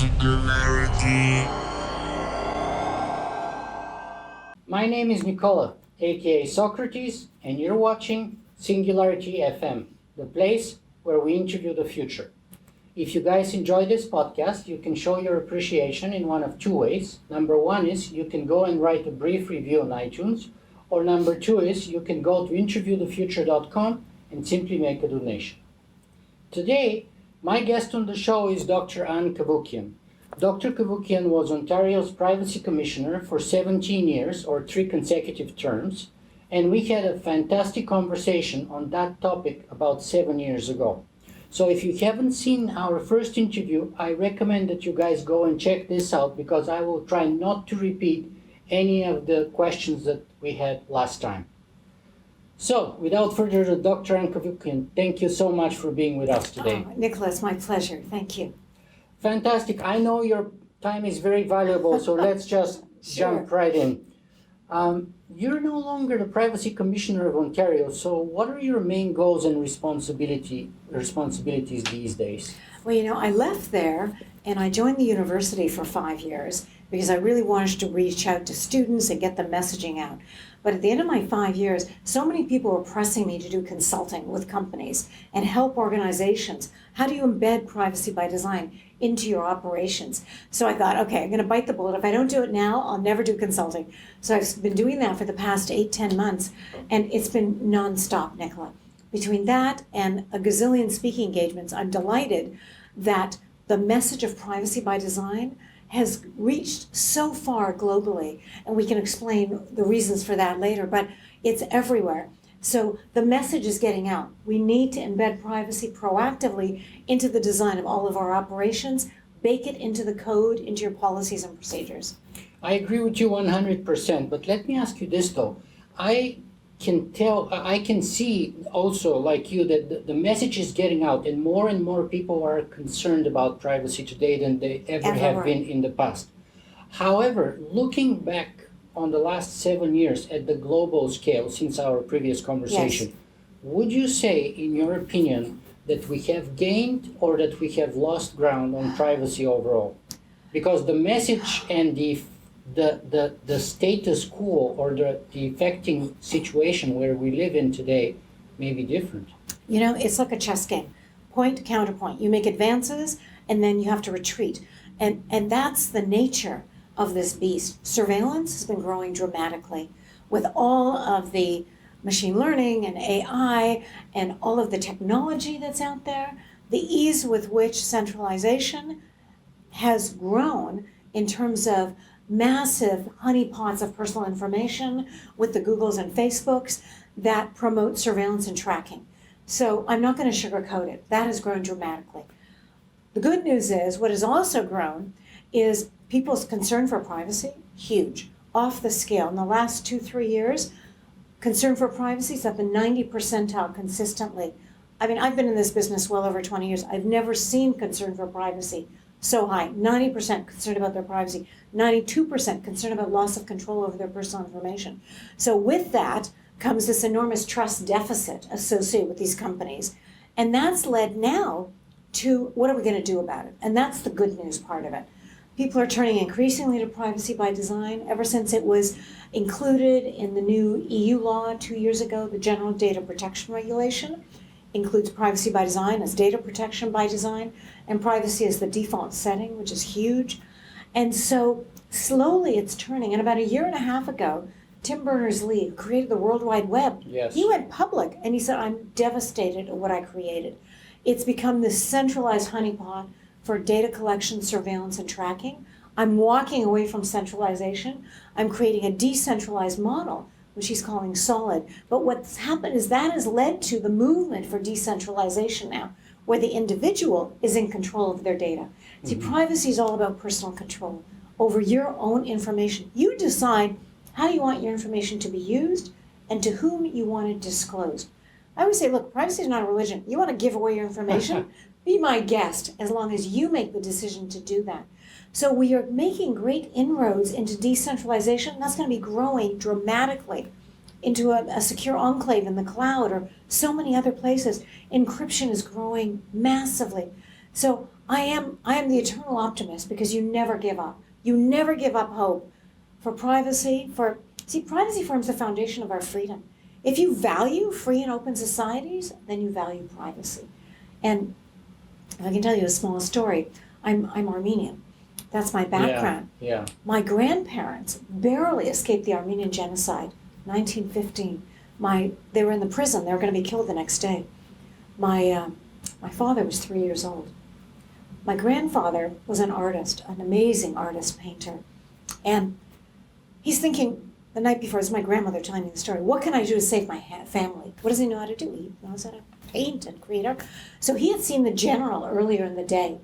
Singularity. My name is Nicola, aka Socrates, and you're watching Singularity FM, the place where we interview the future. If you guys enjoy this podcast, you can show your appreciation in one of two ways. Number one is you can go and write a brief review on iTunes, or number two is you can go to interviewthefuture.com and simply make a donation. Today, my guest on the show is Dr. Ann Cavoukian. Dr. Cavoukian was Ontario's Privacy Commissioner for 17 years, or 3 consecutive terms, and we had a fantastic conversation on that topic about 7 years ago. So if you haven't seen our first interview, I recommend that you guys go and check this out because I will try not to repeat any of the questions that we had last time. So, without further ado, Dr. Ann Cavoukian, thank you so much for being with us today. Oh, Nicholas, my pleasure. Thank you. Fantastic. I know your time is very valuable, so let's just jump right in. You're no longer the Privacy Commissioner of Ontario, so what are your main goals and responsibilities these days? Well, I left there and I joined the university for 5 years because I really wanted to reach out to students and get the messaging out. But at the end of my 5 years, so many people were pressing me to do consulting with companies and help organizations. How do you embed privacy by design into your operations? So I thought, okay, I'm going to bite the bullet. If I don't do it now, I'll never do consulting. So I've been doing that for the past 8-10 months, and it's been nonstop, Nicola. Between that and a gazillion speaking engagements, I'm delighted that the message of privacy by design has reached so far globally, and we can explain the reasons for that later, but it's everywhere. So the message is getting out. We need to embed privacy proactively into the design of all of our operations, bake it into the code, into your policies and procedures. I agree with you 100%, but let me ask you this though. I can see also, like you, that the message is getting out and more people are concerned about privacy today than they ever have been in the past. However, looking back on the last 7 years at the global scale since our previous conversation, Yes. Would you say, in your opinion, that we have gained or that we have lost ground on privacy overall? Because the message and the status quo or the affecting situation where we live in today may be different. It's like a chess game. Point, counterpoint. You make advances and then you have to retreat. And that's the nature of this beast. Surveillance has been growing dramatically with all of the machine learning and AI and all of the technology that's out there. The ease with which centralization has grown in terms of massive honeypots of personal information with the Googles and Facebooks that promote surveillance and tracking. So I'm not going to sugarcoat it. That has grown dramatically. The good news is what has also grown is people's concern for privacy, huge, off the scale. In the last 2-3 years, concern for privacy is up in 90 percentile consistently. I mean, I've been in this business well over 20 years. I've never seen concern for privacy so high. 90% concerned about their privacy, 92% concerned about loss of control over their personal information. So with that comes this enormous trust deficit associated with these companies. And that's led now to what are we going to do about it? And that's the good news part of it. People are turning increasingly to privacy by design ever since it was included in the new EU law 2 years ago, the General Data Protection Regulation. Includes privacy by design as data protection by design, and privacy as the default setting, which is huge. And so slowly it's turning. And about 1.5 years ago, Tim Berners-Lee, who created the World Wide Web, Yes. He went public and he said, I'm devastated at what I created. It's become this centralized honeypot for data collection, surveillance, and tracking. I'm walking away from centralization. I'm creating a decentralized model, which he's calling solid. But what's happened is that has led to the movement for decentralization now, where the individual is in control of their data. See, privacy is all about personal control over your own information. You decide how you want your information to be used and to whom you want it disclosed. I always say, look, privacy is not a religion. You want to give away your information? Be my guest, as long as you make the decision to do that. So we are making great inroads into decentralization. That's going to be growing dramatically into a secure enclave in the cloud or so many other places. Encryption is growing massively. So I am the eternal optimist because you never give up. You never give up hope for privacy. Privacy forms the foundation of our freedom. If you value free and open societies, then you value privacy. And if I can tell you a small story, I'm Armenian. That's my background. Yeah. My grandparents barely escaped the Armenian genocide, 1915. They were in the prison. They were going to be killed the next day. My father was 3 years old. My grandfather was an artist, an amazing artist, painter. And he's thinking, the night before, it's my grandmother telling me the story, what can I do to save my family? What does he know how to do? He knows how to paint and create art. So he had seen the general earlier in the day.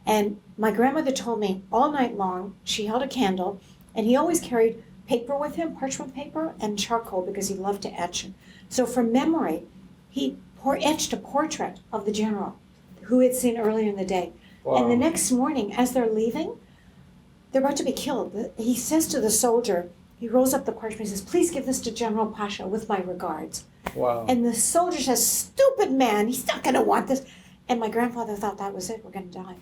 And my grandmother told me all night long, she held a candle, and he always carried paper with him, parchment paper, and charcoal because he loved to etch. So from memory, he etched a portrait of the general who he had seen earlier in the day. Wow. And the next morning, as they're leaving, they're about to be killed. He says to the soldier, he rolls up the parchment, he says, please give this to General Pasha with my regards. Wow. And the soldier says, stupid man, he's not going to want this. And my grandfather thought that was it, we're going to die.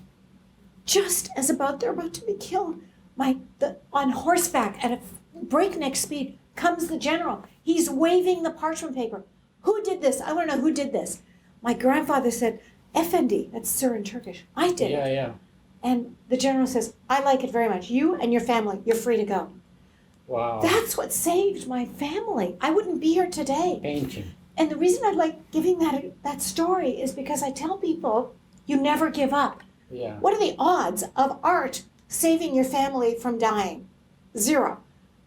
Just as they're about to be killed, on horseback at a breakneck speed comes the general. He's waving the parchment paper. Who did this? I want to know who did this. My grandfather said, Efendi, that's sir in Turkish. I did it. Yeah. And the general says, I like it very much. You and your family, you're free to go. Wow. That's what saved my family. I wouldn't be here today. Painting. And the reason I like giving that story is because I tell people, you never give up. Yeah. What are the odds of art saving your family from dying? 0.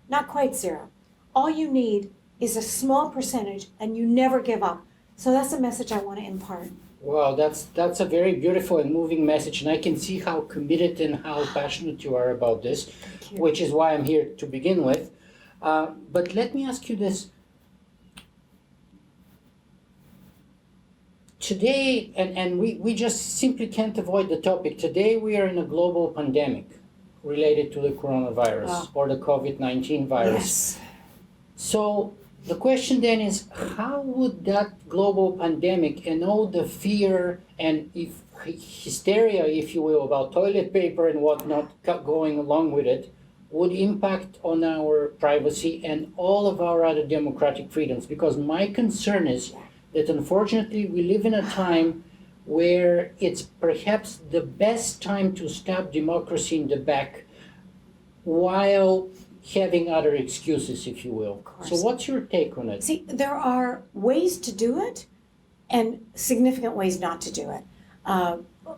Not quite 0. All you need is a small percentage, and you never give up. So that's the message I want to impart. Wow, that's a very beautiful and moving message, and I can see how committed and how passionate you are about this, which is why I'm here to begin with. But let me ask you this. Today, and we just simply can't avoid the topic, today we are in a global pandemic related to the coronavirus or the COVID-19 virus. Yes. So the question then is, how would that global pandemic and all the fear and hysteria, if you will, about toilet paper and whatnot going along with it, would impact on our privacy and all of our other democratic freedoms? Because my concern is that unfortunately we live in a time where it's perhaps the best time to stab democracy in the back while having other excuses, if you will. So what's your take on it? See, there are ways to do it and significant ways not to do it.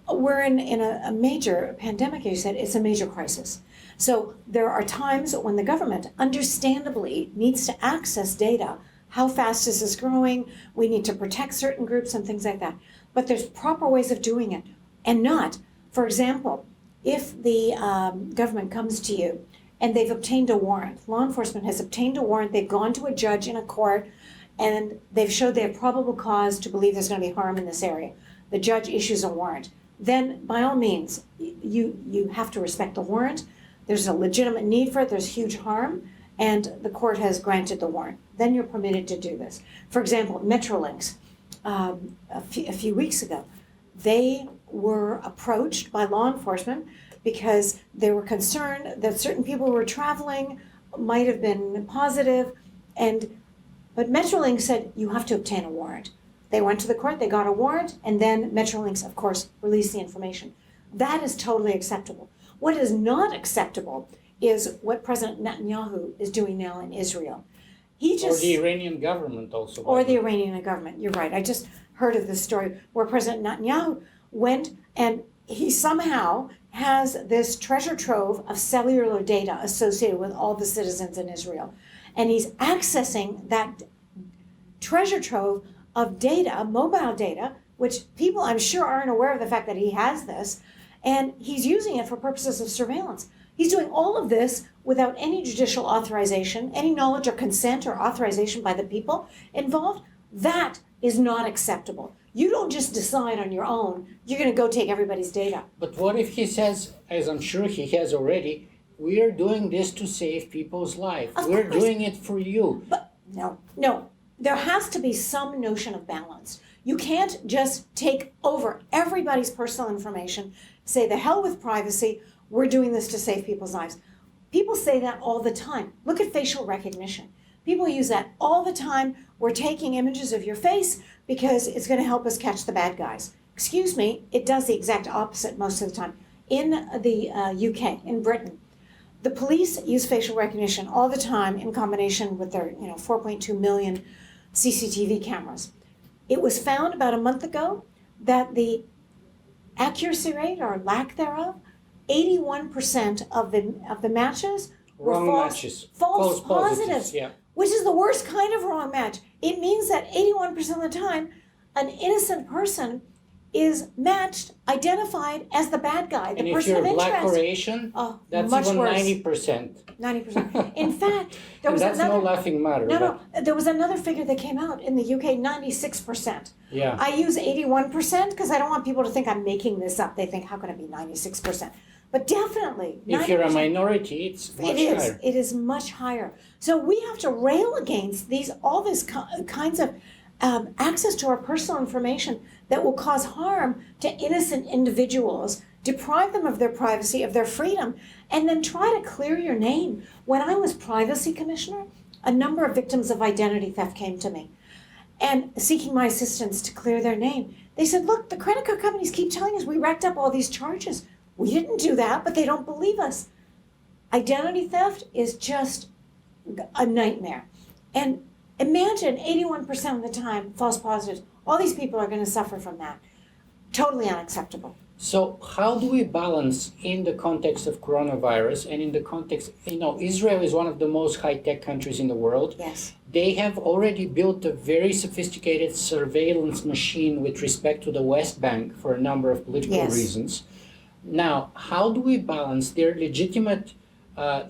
We're in a major pandemic, as you said, it's a major crisis. So there are times when the government understandably needs to access data. How fast is this growing? We need to protect certain groups and things like that. But there's proper ways of doing it and not. For example, if the government comes to you and they've obtained a warrant, law enforcement has obtained a warrant, they've gone to a judge in a court, and they've showed they have probable cause to believe there's going to be harm in this area. The judge issues a warrant. Then, by all means, you have to respect the warrant. There's a legitimate need for it, there's huge harm, and the court has granted the warrant. Then you're permitted to do this. For example, Metrolinx, a few weeks ago, they were approached by law enforcement because they were concerned that certain people who were traveling might have been positive, but Metrolinx said, you have to obtain a warrant. They went to the court, they got a warrant, and then Metrolinx, of course, released the information. That is totally acceptable. What is not acceptable is what President Netanyahu is doing now in Israel. Or the Iranian government also. Or the Iranian government, you're right. I just heard of this story where President Netanyahu went and he somehow has this treasure trove of cellular data associated with all the citizens in Israel. And he's accessing that treasure trove of data, mobile data, which people I'm sure aren't aware of the fact that he has this, and he's using it for purposes of surveillance. He's doing all of this without any judicial authorization, any knowledge or consent or authorization by the people involved. That is not acceptable. You don't just decide on your own, you're going to go take everybody's data. But what if he says, as I'm sure he has already, we are doing this to save people's lives. We're doing it for you. But no. There has to be some notion of balance. You can't just take over everybody's personal information, say the hell with privacy, we're doing this to save people's lives. People say that all the time. Look at facial recognition. People use that all the time. We're taking images of your face because it's going to help us catch the bad guys. Excuse me, it does the exact opposite most of the time. In the UK, in Britain, the police use facial recognition all the time in combination with their 4.2 million CCTV cameras. It was found about a month ago that the accuracy rate or lack thereof, 81% of the matches were false positives, yeah. which is the worst kind of wrong match. It means that 81% of the time, an innocent person is matched, identified as the bad guy, the and person of interest. And if you're black or Asian, that's much even worse. 90%. 90%. In fact, there was that's another... no laughing matter. No, there was another figure that came out in the UK, 96%. Yeah. I use 81% because I don't want people to think I'm making this up. They think, how can it be 96%? But definitely, if you're a minority, it's much higher. It is much higher. So we have to rail against all these kinds of access to our personal information that will cause harm to innocent individuals, deprive them of their privacy, of their freedom, and then try to clear your name. When I was privacy commissioner, a number of victims of identity theft came to me and seeking my assistance to clear their name. They said, look, the credit card companies keep telling us we racked up all these charges. We didn't do that, but they don't believe us. Identity theft is just a nightmare. And imagine 81% of the time, false positives. All these people are going to suffer from that. Totally unacceptable. So how do we balance in the context of coronavirus and in the context, Israel is one of the most high-tech countries in the world. Yes. They have already built a very sophisticated surveillance machine with respect to the West Bank for a number of political reasons. Now, how do we balance their legitimate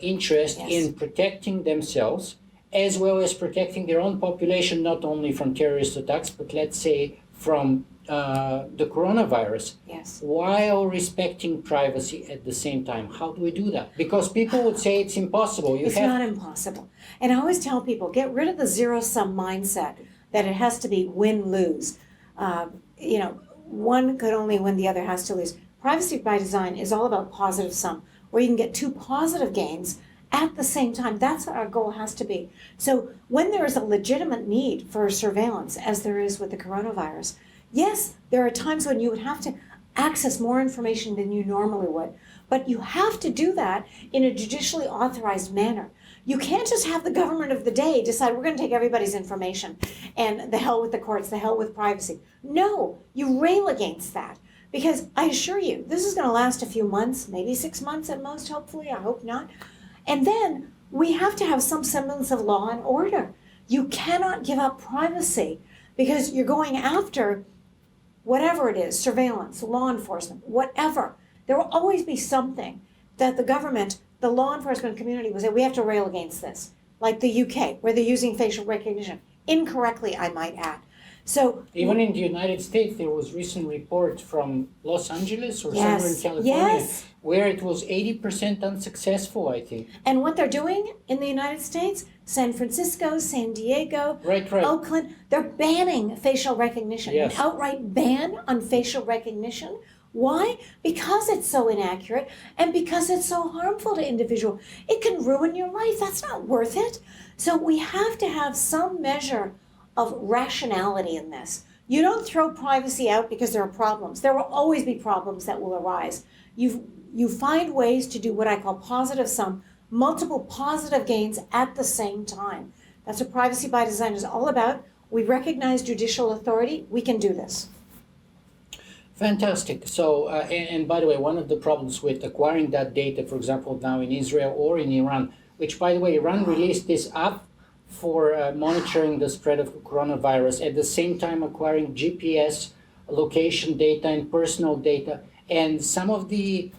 interest in protecting themselves as well as protecting their own population, not only from terrorist attacks, but let's say from the coronavirus, while respecting privacy at the same time? How do we do that? Because people would say it's impossible. It's not impossible. And I always tell people, get rid of the zero-sum mindset that it has to be win-lose. One could only win, the other has to lose. Privacy by design is all about positive sum, where you can get two positive gains at the same time. That's what our goal has to be. So when there is a legitimate need for surveillance, as there is with the coronavirus, yes, there are times when you would have to access more information than you normally would, but you have to do that in a judicially authorized manner. You can't just have the government of the day decide we're going to take everybody's information and the hell with the courts, the hell with privacy. No, you rail against that. Because I assure you, this is going to last a few months, maybe 6 months at most, hopefully, I hope not. And then we have to have some semblance of law and order. You cannot give up privacy because you're going after whatever it is, surveillance, law enforcement, whatever. There will always be something that the government, the law enforcement community will say, we have to rail against this. Like the UK, where they're using facial recognition. Incorrectly, I might add. So even in the United States, there was a recent report from Los Angeles or somewhere in California where it was 80% unsuccessful, I think. And what they're doing in the United States, San Francisco, San Diego, Oakland, they're banning facial recognition. An outright ban on facial recognition. Why? Because it's so inaccurate and because it's so harmful to individuals. It can ruin your life. That's not worth it. So we have to have some measure of rationality in this. You don't throw privacy out because there are problems. There will always be problems that will arise. You find ways to do what I call positive sum, multiple positive gains at the same time. That's what privacy by design is all about. We recognize judicial authority. We can do this. Fantastic. So, and by the way, one of the problems with acquiring that data, for example, now in Israel or in Iran, which by the way, Iran released this app for monitoring the spread of coronavirus, at the same time acquiring GPS location data and personal data. And some of the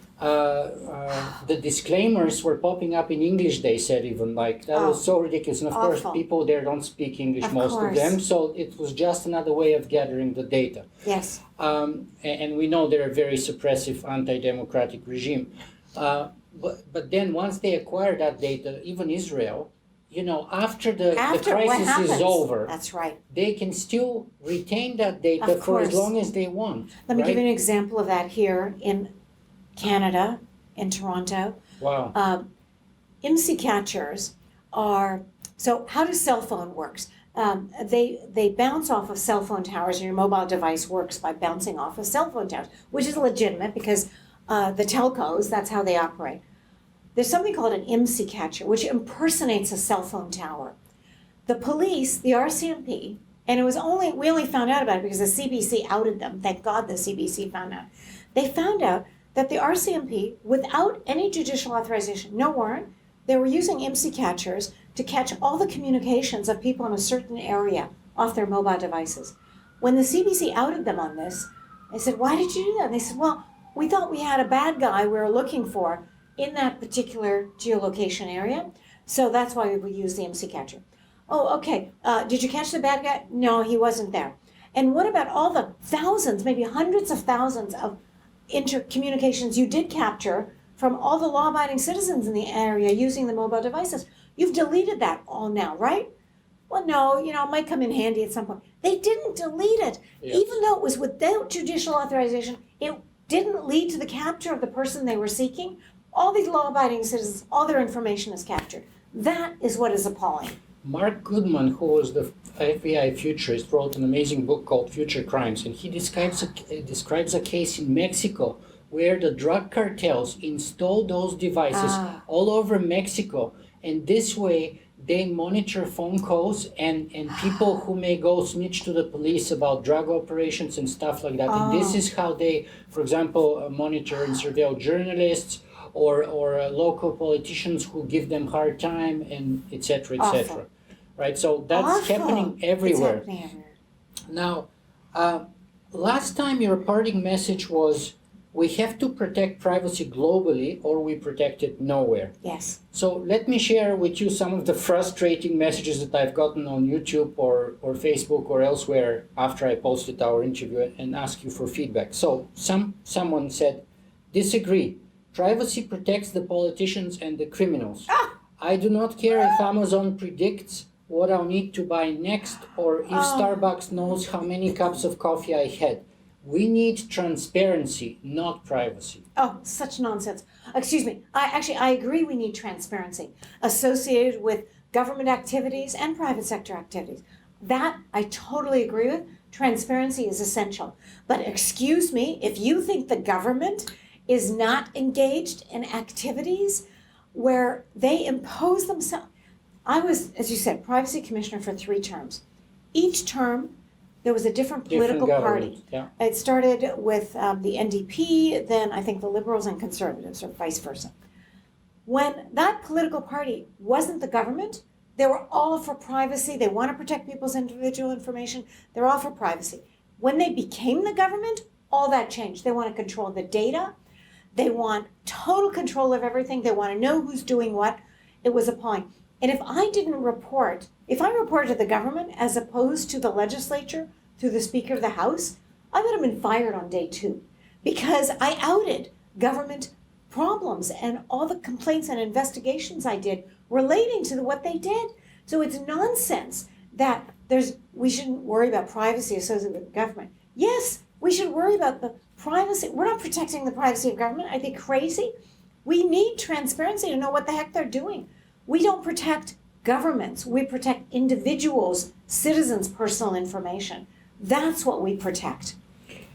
disclaimers were popping up in English, they said, even like that was so ridiculous. And of course, people there don't speak English, most of them. So it was just another way of gathering the data. Yes. And we know they're a very suppressive, anti-democratic regime. But then once they acquire that data, even Israel, after the After what crisis happens? is over, That's right. they can still retain that data Of for as course. long as they want. Let me right? give you an example of that here in Canada, in Toronto. Wow. IMSI catchers are, so how does cell phone works? They bounce off of cell phone towers, and your mobile device works by bouncing off of cell phone towers, which is legitimate because the telcos, that's how they operate. There's something called an IMSI catcher, which impersonates a cell phone tower. The police, the RCMP, and we only found out about it because the CBC outed them. Thank God the CBC found out. They found out that the RCMP, without any judicial authorization, no warrant, they were using IMSI catchers to catch all the communications of people in a certain area off their mobile devices. When the CBC outed them on this, I said, why did you do that? And they said, well, we thought we had a bad guy we were looking for in that particular geolocation area, so that's why we use the IMSI catcher. Oh, okay. Did you catch the bad guy? No, he wasn't there. And what about all the thousands, maybe hundreds of thousands of intercommunications you did capture from all the law-abiding citizens in the area using the mobile devices? You've deleted that all now, right? Well, no, it might come in handy at some point. They didn't delete it. Yes. Even though it was without judicial authorization, it didn't lead to the capture of the person they were seeking. All these law-abiding citizens, all their information is captured. That is what is appalling. Mark Goodman, who was the FBI futurist, wrote an amazing book called Future Crimes, and he describes a case in Mexico where the drug cartels installed those devices all over Mexico, and this way they monitor phone calls and people who may go snitch to the police about drug operations and stuff like that. And this is how they, for example, monitor and surveil journalists or local politicians who give them hard time, and et cetera, et cetera. Right? So that's happening everywhere. It's happening everywhere. Now, last time your parting message was, we have to protect privacy globally or we protect it nowhere. Yes. So let me share with you some of the frustrating messages that I've gotten on YouTube or Facebook or elsewhere after I posted our interview and ask you for feedback. So someone said, disagree. Privacy protects the politicians and the criminals. I do not care if Amazon predicts what I'll need to buy next or if Starbucks knows how many cups of coffee I had. We need transparency, not privacy. Oh, such nonsense. Excuse me. I agree we need transparency associated with government activities and private sector activities. That I totally agree with. Transparency is essential. But excuse me, if you think the government is not engaged in activities where they impose themselves. I was, as you said, privacy commissioner for 3 terms. Each term, there was a different political party. Yeah. It started with the NDP, then I think the Liberals and Conservatives, or vice versa. When that political party wasn't the government, they were all for privacy. They want to protect people's individual information. They're all for privacy. When they became the government, all that changed. They want to control the data. They want total control of everything. They want to know who's doing what. It was appalling. And if I reported to the government as opposed to the legislature through the Speaker of the House, I would have been fired on day 2 because I outed government problems and all the complaints and investigations I did relating to what they did. So it's nonsense that we shouldn't worry about privacy associated with the government. Yes, we should worry about the privacy. We're not protecting the privacy of government. Are they crazy? We need transparency to know what the heck they're doing. We don't protect governments. We protect individuals, citizens' personal information. That's what we protect.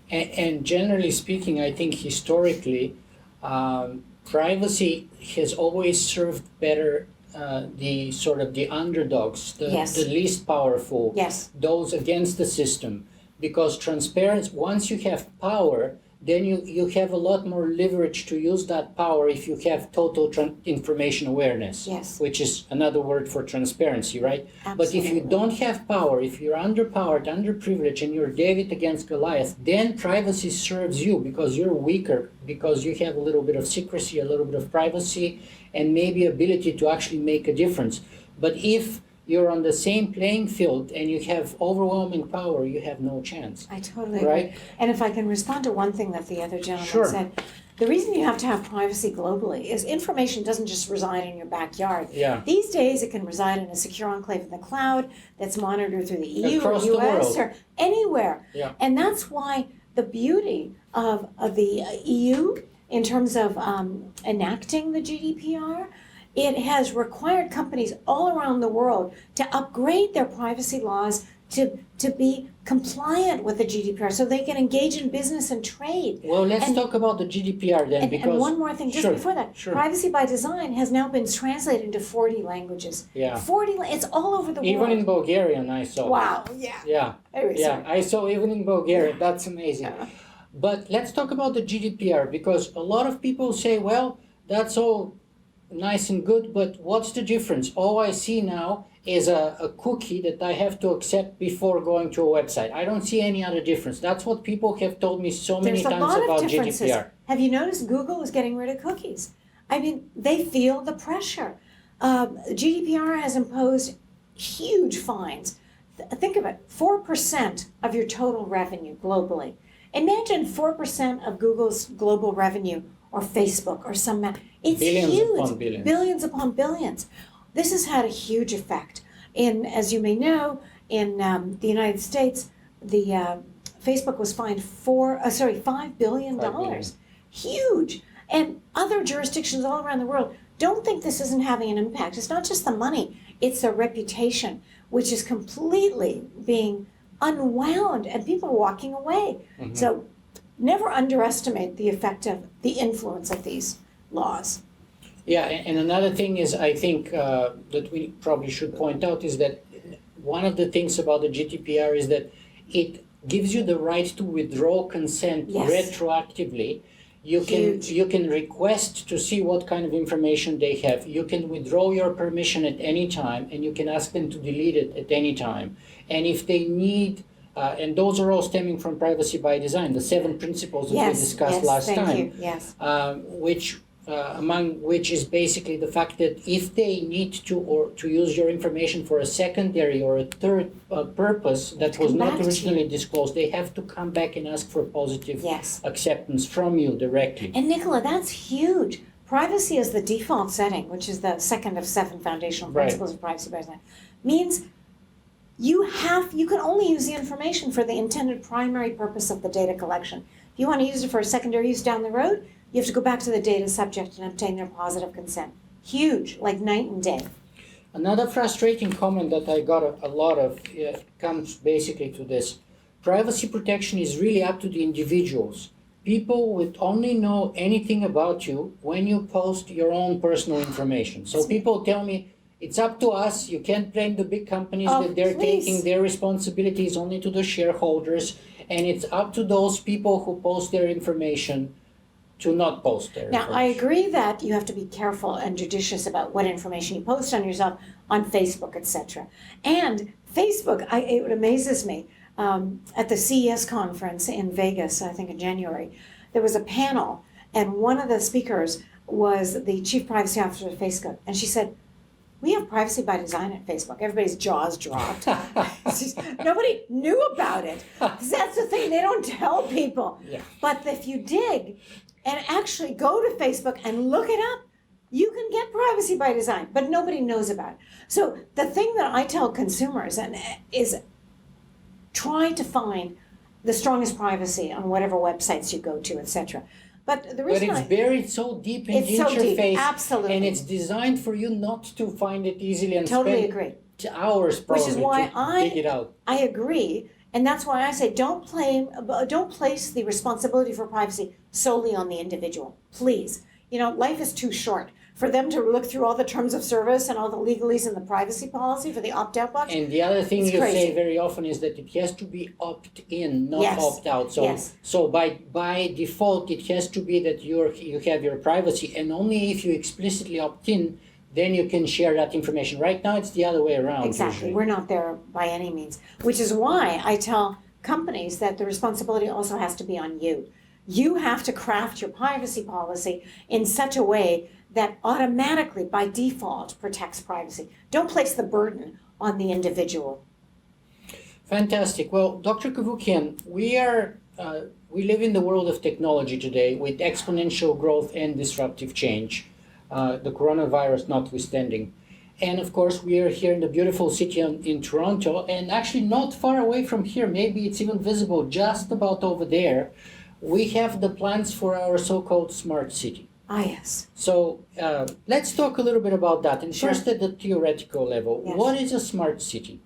And generally speaking, I think historically, privacy has always served better the underdogs, the least powerful, those against the system. Because transparency, once you have power, then you have a lot more leverage to use that power if you have total information awareness, which is another word for transparency, right? Absolutely. But if you don't have power, if you're underpowered, underprivileged, and you're David against Goliath, then privacy serves you because you're weaker, because you have a little bit of secrecy, a little bit of privacy, and maybe ability to actually make a difference. But if you're on the same playing field and you have overwhelming power, you have no chance. I totally right? agree. And if I can respond to one thing that the other gentleman said, The reason you have to have privacy globally is information doesn't just reside in your backyard. Yeah. These days, it can reside in a secure enclave in the cloud that's monitored through the EU Across or the US world. or anywhere. Yeah. And that's why the beauty of the EU in terms of enacting the GDPR, it has required companies all around the world to upgrade their privacy laws to be compliant with the GDPR so they can engage in business and trade. Well, let's talk about the GDPR then, because... And one more thing, just Sure, before that, sure. privacy by design has now been translated into 40 languages. Yeah. 40, it's all over the world. Even in Bulgarian, I saw. Wow, yeah. Yeah, Anyways, yeah, sorry. I saw even in Bulgaria. That's amazing. Yeah. But let's talk about the GDPR, because a lot of people say, well, that's all nice and good, but what's the difference? All I see now is a cookie that I have to accept before going to a website. I don't see any other difference. That's what people have told me so many There's a times lot about of differences. GDPR. Have you noticed Google is getting rid of cookies? I mean, they feel the pressure. GDPR has imposed huge fines. Think of it, 4% of your total revenue globally. Imagine 4% of Google's global revenue, or Facebook, or it's Billions huge. upon billions. Billions upon billions. This has had a huge effect. As you may know, in the United States, the Facebook was fined $5 billion. $5 billion. Huge. And other jurisdictions all around the world don't think this isn't having an impact. It's not just the money, it's a reputation, which is completely being unwound and people are walking away. Mm-hmm. So never underestimate the effect of the influence of these laws. Yeah, and another thing is, I think that we probably should point out is that one of the things about the GDPR is that it gives you the right to withdraw consent Yes. retroactively. Huge. You can request to see what kind of information they have. You can withdraw your permission at any time, and you can ask them to delete it at any time. And if they need, and those are all stemming from privacy by design, the 7 principles that we discussed last thank time. you. Yes. Among which is basically the fact that if they need to use your information for a secondary or a third purpose that was Come not back to originally disclosed, they have to come back and ask for positive Yes. acceptance from you directly. And Nicola, that's huge. Privacy is the default setting, which is the second of 7 foundational Right. principles of privacy by design, means you can only use the information for the intended primary purpose of the data collection. If you want to use it for a secondary use down the road, you have to go back to the data subject and obtain their positive consent. Huge, like night and day. Another frustrating comment that I got a lot of comes basically to this. Privacy protection is really up to the individuals. People would only know anything about you when you post your own personal information. So people tell me, it's up to us. You can't blame the big companies that they're please. taking their responsibilities only to the shareholders. And it's up to those people who post their information to not post their Now, I information. agree that you have to be careful and judicious about what information you post on yourself on Facebook, etc. And Facebook, it amazes me. At the CES conference in Vegas, I think in January, there was a panel, and one of the speakers was the chief privacy officer of Facebook, and she said, "We have privacy by design at Facebook." Everybody's jaws dropped. Nobody knew about it. 'Cause that's the thing, they don't tell people. Yeah. But if you dig and actually go to Facebook and look it up, you can get privacy by design, but nobody knows about it. So the thing that I tell consumers is try to find the strongest privacy on whatever websites you go to, etc. But the But reason it's buried so deep in It's the so deep, interface, absolutely. and it's designed for you not to find it easily and totally spend agree. hours probably Which is why to dig it out. I agree, and that's why I say don't place the responsibility for privacy solely on the individual. Please, life is too short for them to look through all the terms of service and all the legalese in the privacy policy for the opt-out box. And the other thing It's you crazy. say very often is that it has to be opt-in, not Yes. opt-out. So, Yes. so by default, it has to be that you have your privacy, and only if you explicitly opt-in, then you can share that information. Right now, it's the other way around. Exactly. Usually. We're not there by any means, which is why I tell companies that the responsibility also has to be on you. You have to craft your privacy policy in such a way that automatically, by default, protects privacy. Don't place the burden on the individual. Fantastic. Well, Dr. Cavoukian, we are we live in the world of technology today with exponential growth and disruptive change, the coronavirus notwithstanding. And of course, we are here in the beautiful city in Toronto, and actually not far away from here, maybe it's even visible just about over there, we have the plans for our so-called smart city. Ah, yes. So let's talk a little bit about that. And Sure. first, at the theoretical level, Yes. what is a smart city?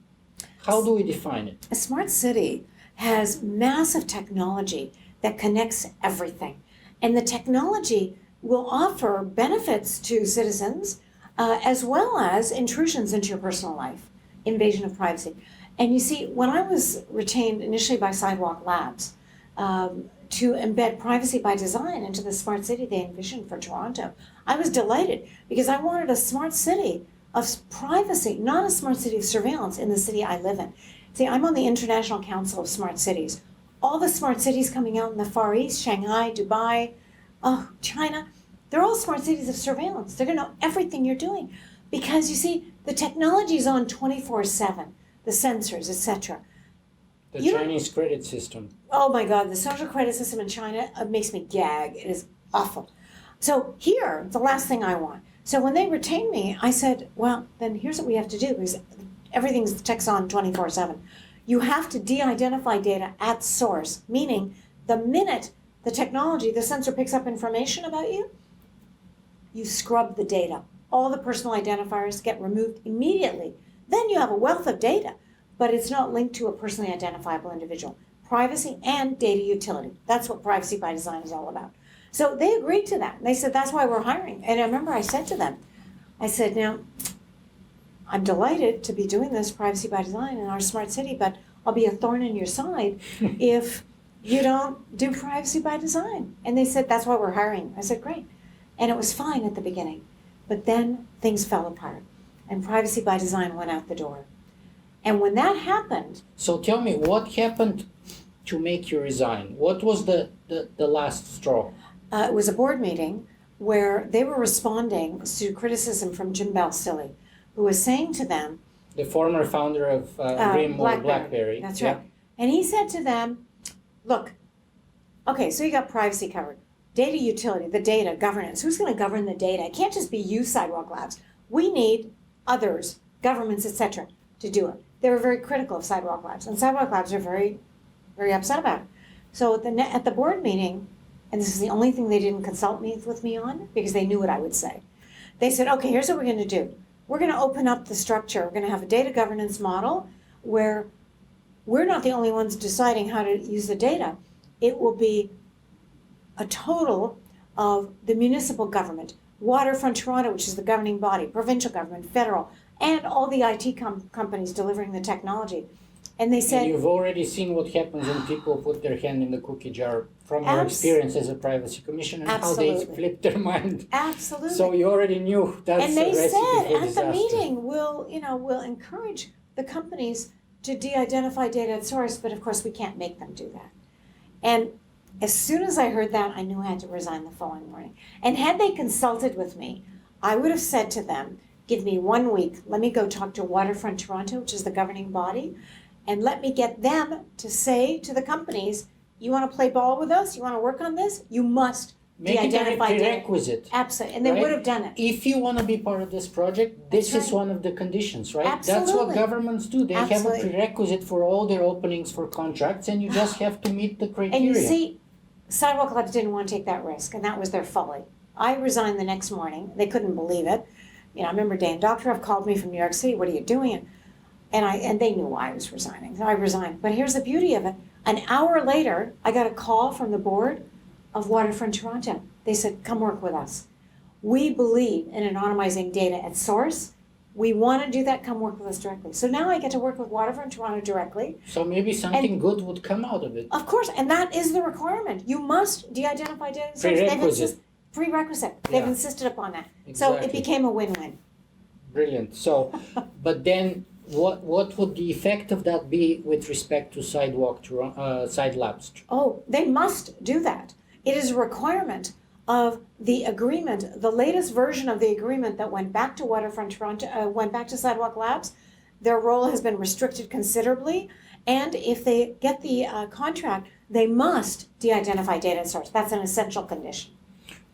How do we define it? A smart city has massive technology that connects everything. And the technology will offer benefits to citizens as well as intrusions into your personal life, invasion of privacy. And you see, when I was retained initially by Sidewalk Labs to embed privacy by design into the smart city they envisioned for Toronto, I was delighted because I wanted a smart city of privacy, not a smart city of surveillance in the city I live in. See, I'm on the International Council of Smart Cities. All the smart cities coming out in the Far East, Shanghai, Dubai, China, they're all smart cities of surveillance. They're going to know everything you're doing because, you see, the technology is on 24/7, the sensors, etc. The Chinese credit system. Oh my God, the social credit system in China makes me gag. It is awful. So here, the last thing I want. So when they retained me, I said, well, then here's what we have to do because everything's tech's on 24/7. You have to de-identify data at source, meaning the minute the technology, the sensor picks up information about you, you scrub the data. All the personal identifiers get removed immediately. Then you have a wealth of data, but it's not linked to a personally identifiable individual. Privacy and data utility. That's what privacy by design is all about. So they agreed to that. They said, that's why we're hiring. And I remember I said to them, I said, now, I'm delighted to be doing this privacy by design in our smart city, but I'll be a thorn in your side if you don't do privacy by design. And they said, that's why we're hiring. I said, great. And it was fine at the beginning. But then things fell apart and privacy by design went out the door. And when that happened... So tell me, what happened to make you resign? What was the last straw? It was a board meeting where they were responding to criticism from Jim Balsillie, who was saying to them... The former founder of RIM or BlackBerry. That's right. And he said to them, look, okay, so you got privacy covered. Data utility, the data, governance. Who's going to govern the data? It can't just be you, Sidewalk Labs. We need others, governments, etc., to do it. They were very critical of Sidewalk Labs, and Sidewalk Labs are very, very upset about it. So at the board meeting, and this is the only thing they didn't consult with me on, because they knew what I would say. They said, okay, here's what we're going to do. We're going to open up the structure. We're going to have a data governance model where we're not the only ones deciding how to use the data. It will be a total of the municipal government, Waterfront Toronto, which is the governing body, provincial government, federal, and all the IT companies delivering the technology. And they said... And you've already seen what happens when people put their hand in the cookie jar from your experience as a privacy commissioner and how they flip their mind. Absolutely. So you already knew that's and they a recipe said for at disaster. the meeting, we'll encourage the companies to de-identify data at source, but of course we can't make them do that. And as soon as I heard that, I knew I had to resign the following morning. And had they consulted with me, I would have said to them, give me 1 week, let me go talk to Waterfront Toronto, which is the governing body, and let me get them to say to the companies, you want to play ball with us? You want to work on this? You must de-identify data. Make it a prerequisite. Absolutely, and they would have done it. If you want to be part of this project, this is one of the conditions, right? Absolutely. That's what governments do. They have a Absolutely. prerequisite for all their openings for contracts, and you just have to meet the criteria. And you see, Sidewalk Labs didn't want to take that risk, and that was their folly. I resigned the next morning. They couldn't believe it. I remember Dan Doctorow called me from New York City. What are you doing? And they knew why I was resigning. So I resigned. But here's the beauty of it. An hour later, I got a call from the board of Waterfront Toronto. They said, come work with us. We believe in anonymizing data at source. We want to do that. Come work with us directly. So now I get to work with Waterfront Toronto directly. So maybe something good would come out of it. Of course, and that is the requirement. You must de-identify data at source. Prerequisite. They've insisted upon that. Exactly. So it became a win-win. Brilliant. So, but then what would the effect of that be with respect to Side Labs? Oh, they must do that. It is a requirement of the agreement, the latest version of the agreement that went back to Waterfront Toronto, went back to Sidewalk Labs. Their role has been restricted considerably, and if they get the contract, they must de-identify data source. That's an essential condition.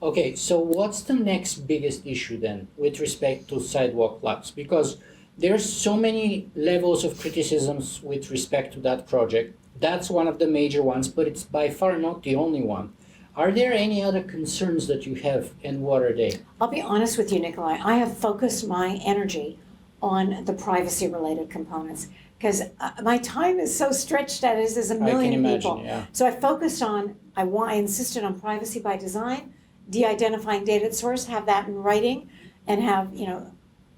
Okay, so what's the next biggest issue then with respect to sidewalk labs? Because there's so many levels of criticisms with respect to that project. That's one of the major ones, but it's by far not the only one. Are there any other concerns that you have, and what are they? I'll be honest with you, Nikolai. I have focused my energy on the privacy-related components because my time is so stretched that there's a million people. Yeah. So I focused on, I insisted on privacy by design, de-identifying data source, have that in writing, and have,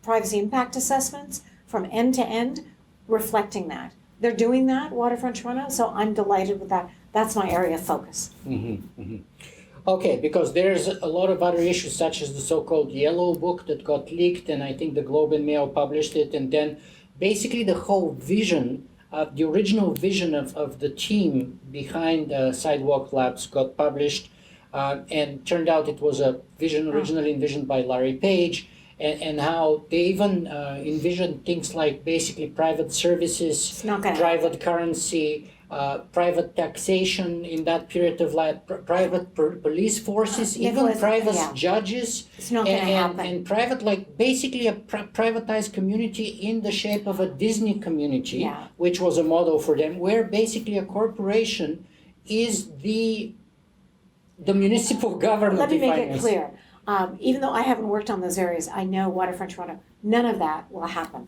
privacy impact assessments from end to end reflecting that. They're doing that, Waterfront Toronto, so I'm delighted with that. That's my area of focus. Mm-hmm, mm-hmm. Okay, because there's a lot of other issues such as the so-called Yellow Book that got leaked, and I think the Globe and Mail published it, and then basically the whole vision, the original vision of the team behind Sidewalk Labs got published, and turned out it was a vision originally envisioned by Larry Page, and how they even envisioned things like basically private services, private currency, private taxation in that period of life, private police forces, even private judges, it's not going to happen. And private, basically a privatized community in the shape of a Disney community, which was a model for them, where basically a corporation is the municipal government. Let me make it clear. Even though I haven't worked on those areas, I know Waterfront Toronto, none of that will happen.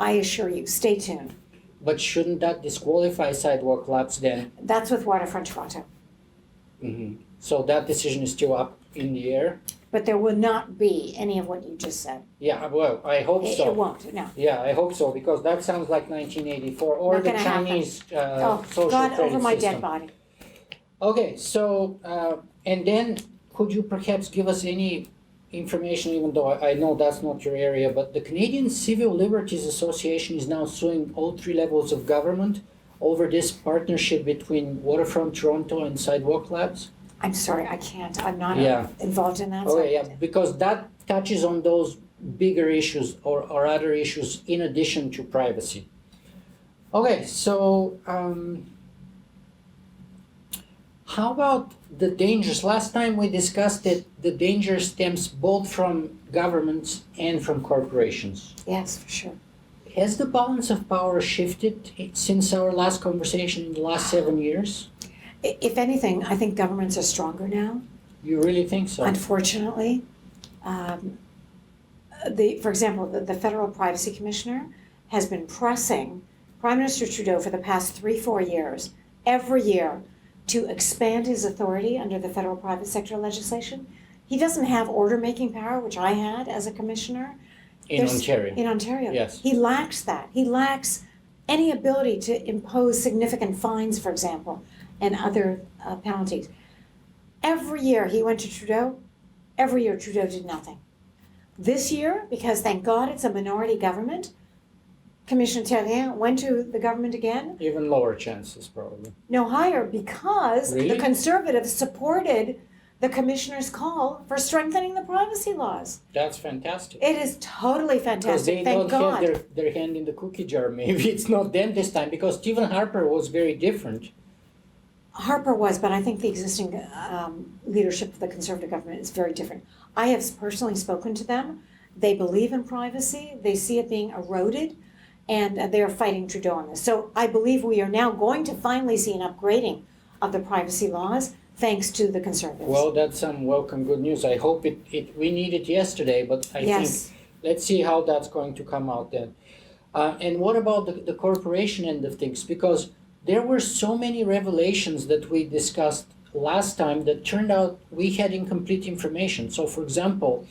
I assure you, stay tuned. But shouldn't that disqualify Sidewalk Labs then? That's with Waterfront Toronto. Mm-hmm. So that decision is still up in the air? But there will not be any of what you just said. Yeah, well, I hope so. It won't, no. Yeah, I hope so, because that sounds like 1984 or the Chinese social God, credit over my system. dead body. Okay, so, and then could you perhaps give us any information, even though I know that's not your area, but the Canadian Civil Liberties Association is now suing all three levels of government over this partnership between Waterfront Toronto and Sidewalk Labs? I'm sorry, I can't. I'm not involved in that. Okay, yeah, because that touches on those bigger issues or other issues in addition to privacy. Okay, so how about the dangers? Last time we discussed that the danger stems both from governments and from corporations. Yes, for sure. Has the balance of power shifted since our last conversation in the last 7 years? If anything, I think governments are stronger now. You really think so? Unfortunately. For example, the Federal Privacy Commissioner has been pressing Prime Minister Trudeau for the past 3-4 years, every year, to expand his authority under the federal private sector legislation. He doesn't have order-making power, which I had as a commissioner. In Ontario. In Ontario. Yes. He lacks that. He lacks any ability to impose significant fines, for example, and other penalties. Every year he went to Trudeau, every year Trudeau did nothing. This year, because thank God it's a minority government, Commissioner Terrien went to the government again. Even lower chances, probably. No, higher, because Really? the Conservatives supported the Commissioner's call for strengthening the privacy laws. That's fantastic. It is totally fantastic, Because they thank don't God. have their hand in the cookie jar. Maybe it's not them this time, because Stephen Harper was very different. Harper was, but I think the existing leadership of the Conservative government is very different. I have personally spoken to them. They believe in privacy. They see it being eroded, and they are fighting Trudeau on this. So I believe we are now going to finally see an upgrading of the privacy laws, thanks to the Conservatives. Well, that's some welcome good news. I hope we need it yesterday, but I think let's see how that's going to come out then. And what about the corporation end of things? Because there were so many revelations that we discussed last time that turned out we had incomplete information. So, for example,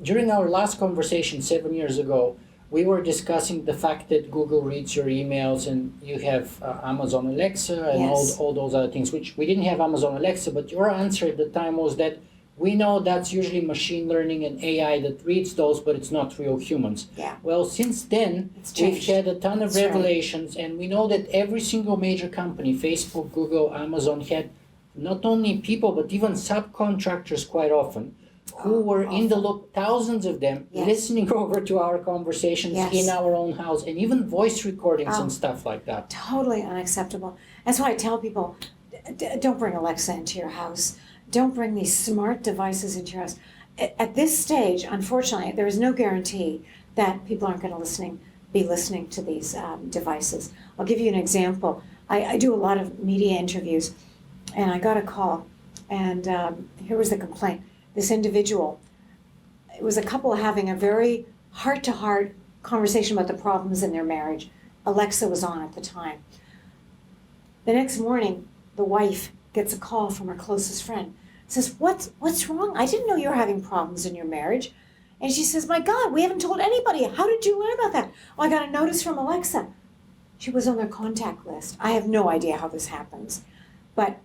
during our last conversation 7 years ago, we were discussing the fact that Google reads your emails and you have Amazon Alexa and all those other things, which we didn't have Amazon Alexa, but your answer at the time was that we know that's usually machine learning and AI that reads those, but it's not real humans. Yeah. Well, since then, we've had a ton of revelations, and we know that every single major company, Facebook, Google, Amazon, had not only people, but even subcontractors quite often, who were in the loop, thousands of them, listening over to our conversations in our own house, and even voice recordings and stuff like that. Totally unacceptable. That's why I tell people, don't bring Alexa into your house. Don't bring these smart devices into your house. At this stage, unfortunately, there is no guarantee that people aren't going to be listening to these devices. I'll give you an example. I do a lot of media interviews, and I got a call, and here was the complaint. This individual, it was a couple having a very heart-to-heart conversation about the problems in their marriage. Alexa was on at the time. The next morning, the wife gets a call from her closest friend. Says, what's wrong? I didn't know you were having problems in your marriage. And she says, my God, we haven't told anybody. How did you learn about that? Oh, I got a notice from Alexa. She was on their contact list. I have no idea how this happens. But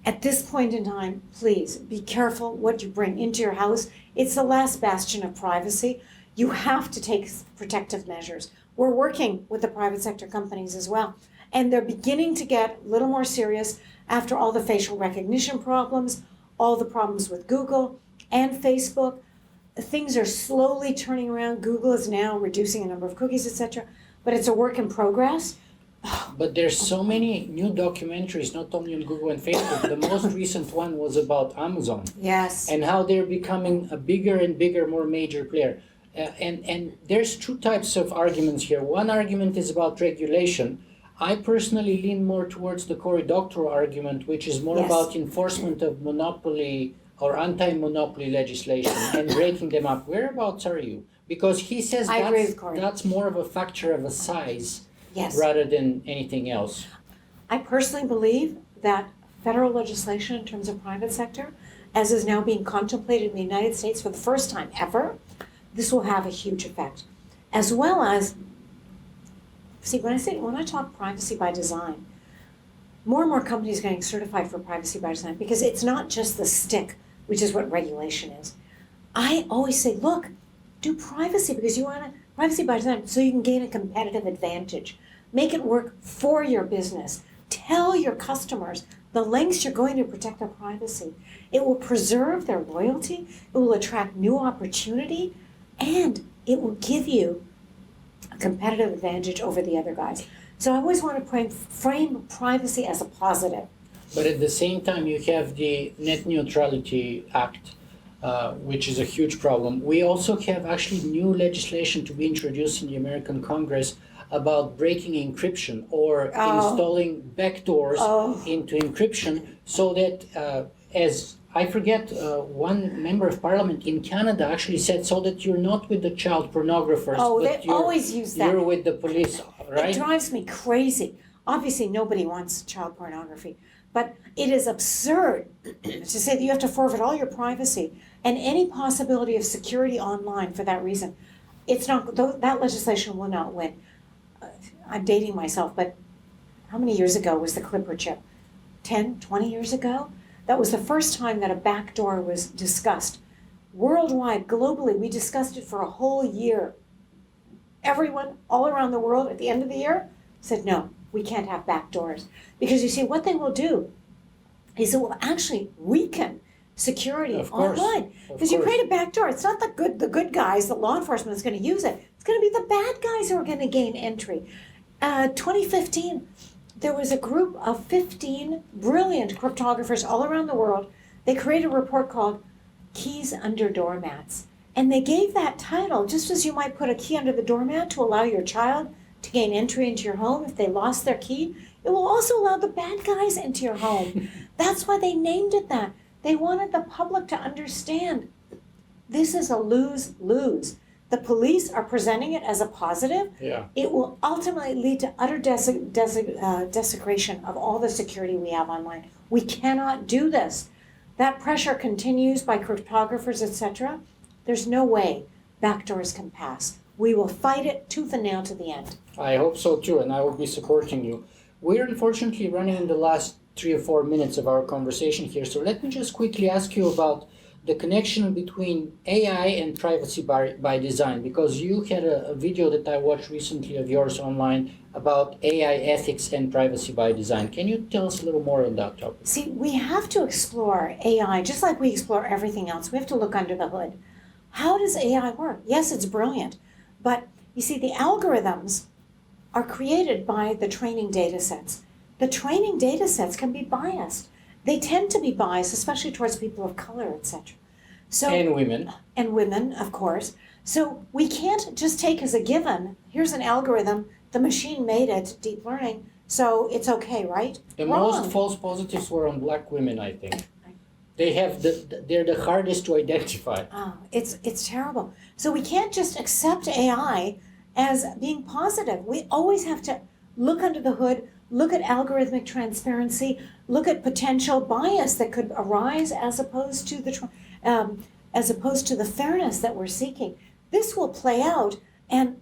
at this point in time, please be careful what you bring into your house. It's the last bastion of privacy. You have to take protective measures. We're working with the private sector companies as well. And they're beginning to get a little more serious after all the facial recognition problems, all the problems with Google and Facebook. Things are slowly turning around. Google is now reducing the number of cookies, etc. But it's a work in progress. But there's so many new documentaries, not only on Google and Facebook. The most recent one was about Amazon. Yes. And how they're becoming a bigger and bigger, more major player. And there's two types of arguments here. One argument is about regulation. I personally lean more towards the Cory Doctorow argument, which is more about enforcement of monopoly or anti-monopoly legislation and breaking them up. Whereabouts are you? Because he says I agree with Cory. That's more of a factor of a size Yes. rather than anything else. I personally believe that federal legislation in terms of private sector, as is now being contemplated in the United States for the first time ever, this will have a huge effect. As well as, see, when I talk privacy by design, more and more companies are getting certified for privacy by design because it's not just the stick, which is what regulation is. I always say, look, do privacy because you want to, privacy by design so you can gain a competitive advantage. Make it work for your business. Tell your customers the lengths you're going to protect their privacy. It will preserve their loyalty, it will attract new opportunity, and it will give you a competitive advantage over the other guys. So I always want to frame privacy as a positive. But at the same time, you have the Net Neutrality Act, which is a huge problem. We also have actually new legislation to be introduced in the American Congress about breaking encryption or installing backdoors into encryption so that, as I forget, one member of parliament in Canada actually said so that you're not with the child pornographers, but they always use that. You're with the police, right? It drives me crazy. Obviously, nobody wants child pornography, but it is absurd to say that you have to forfeit all your privacy and any possibility of security online for that reason. It's not, that legislation will not win. I'm dating myself, but how many years ago was the Clipper chip? 10, 20 years ago? That was the first time that a backdoor was discussed. Worldwide, globally, we discussed it for a whole year. Everyone all around the world at the end of the year said, no, we can't have backdoors. Because you see, what they will do is it will actually weaken security online. Because you create a backdoor. It's not the good guys, the law enforcement that's going to use it. It's going to be the bad guys who are going to gain entry. 2015, there was a group of 15 brilliant cryptographers all around the world. They created a report called Keys Under Doormats. And they gave that title, just as you might put a key under the doormat to allow your child to gain entry into your home if they lost their key, it will also allow the bad guys into your home. That's why they named it that. They wanted the public to understand this is a lose-lose. The police are presenting it as a positive. Yeah. It will ultimately lead to utter desecration of all the security we have online. We cannot do this. That pressure continues by cryptographers, etc. There's no way backdoors can pass. We will fight it tooth and nail to the end. I hope so too, and I will be supporting you. We're unfortunately running in the last 3 or 4 minutes of our conversation here, so let me just quickly ask you about the connection between AI and privacy by design, because you had a video that I watched recently of yours online about AI ethics and privacy by design. Can you tell us a little more on that topic? See, we have to explore AI just like we explore everything else. We have to look under the hood. How does AI work? Yes, it's brilliant, but you see, the algorithms are created by the training data sets. the training data sets can be biased. They tend to be biased, especially towards people of color, etc. So, and women. And women, of course. So we can't just take as a given, here's an algorithm, the machine made it, deep learning, so it's okay, right? The Wrong. most false positives were on black women, I think. They're the hardest to identify. Oh, it's terrible. So we can't just accept AI as being positive. We always have to look under the hood, look at algorithmic transparency, look at potential bias that could arise as opposed to the fairness that we're seeking. This will play out, and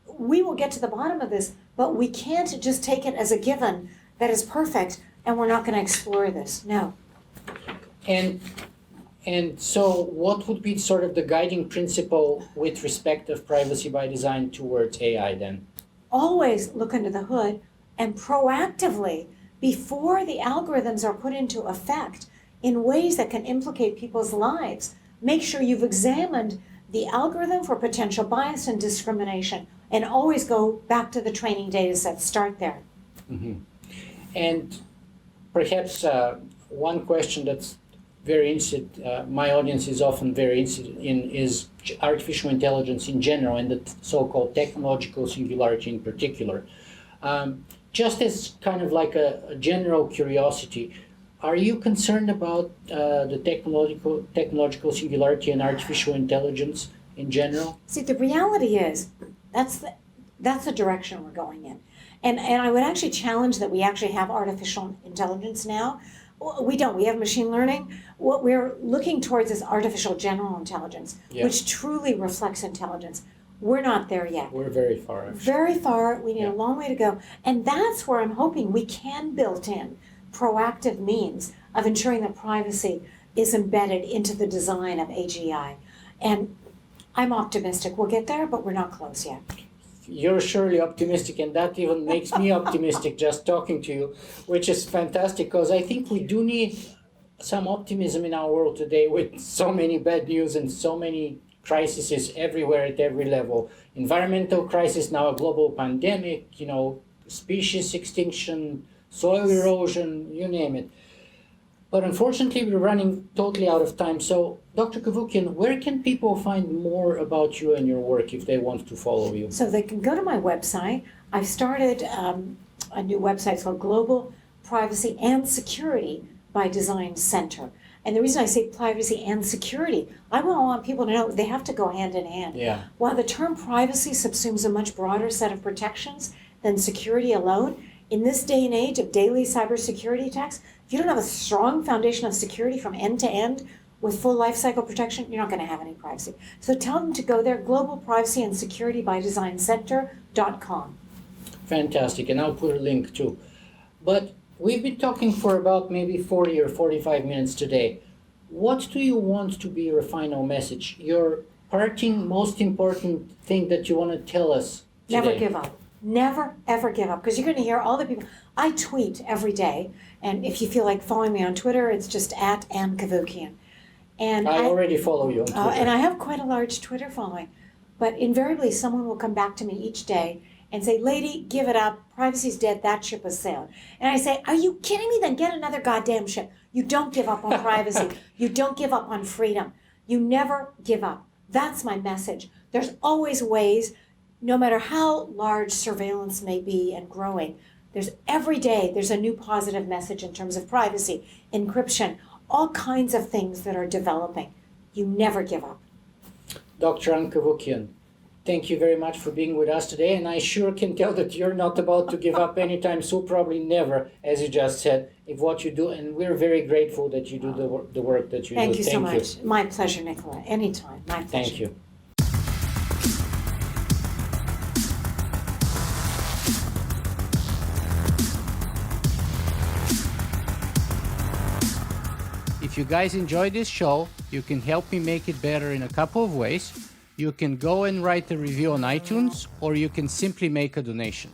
we will get to the bottom of this, but we can't just take it as a given that is perfect, and we're not going to explore this. No. And so what would be sort of the guiding principle with respect of privacy by design towards AI then? Always look under the hood and proactively, before the algorithms are put into effect in ways that can implicate people's lives, make sure you've examined the algorithm for potential bias and discrimination, and always go back to the training data set. Start there. Mm-hmm. And perhaps one question that's very interested, my audience is often very interested in, is artificial intelligence in general and the so-called technological singularity in particular. Just as kind of like a general curiosity, are you concerned about the technological singularity and artificial intelligence in general? See, the reality is that's the direction we're going in. And I would actually challenge that we actually have artificial intelligence now. We don't. We have machine learning. What we're looking towards is artificial general intelligence, which truly reflects intelligence. We're not there yet. We're very far. Actually. Very far. We need a long way to go. And that's where I'm hoping we can build in proactive means of ensuring that privacy is embedded into the design of AGI. And I'm optimistic we'll get there, but we're not close yet. You're surely optimistic, and that even makes me optimistic just talking to you, which is fantastic, because I think we do need some optimism in our world today with so many bad news and so many crises everywhere at every level. Environmental crisis, now a global pandemic, species extinction, soil erosion, you name it. But unfortunately, we're running totally out of time. So, Dr. Cavoukian, where can people find more about you and your work if they want to follow you? So they can go to my website. I've started a new website called Global Privacy and Security by Design Center. And the reason I say privacy and security, I want people to know they have to go hand in hand. Yeah. While the term privacy subsumes a much broader set of protections than security alone, in this day and age of daily cybersecurity attacks, if you don't have a strong foundation of security from end to end with full life cycle protection, you're not going to have any privacy. So tell them to go there, Global Privacy and Security by Design Center.com. Fantastic, and I'll put a link too. But we've been talking for about maybe 40 or 45 minutes today. What do you want to be your final message? Your parting, most important thing that you want to tell us today? Never give up. Never, ever give up, because you're going to hear all the people. I tweet every day, and if you feel like following me on Twitter, it's just at Ann Cavoukian. And I already follow you on Twitter. And I have quite a large Twitter following. But invariably, someone will come back to me each day and say, "Lady, give it up. Privacy's dead. That ship has sailed." And I say, "Are you kidding me? Then get another goddamn ship. You don't give up on privacy. You don't give up on freedom. You never give up." That's my message. There's always ways. No matter how large surveillance may be and growing, every day there's a new positive message in terms of privacy, encryption, all kinds of things that are developing. You never give up. Dr. Ann Cavoukian, thank you very much for being with us today, and I sure can tell that you're not about to give up anytime soon, probably never, as you just said, if what you do, and we're very grateful that you do the work that you do. Thank you so much. My pleasure, Nicola. Anytime. My pleasure. Thank you. If you guys enjoyed this show, you can help me make it better in a couple of ways. You can go and write a review on iTunes, or you can simply make a donation.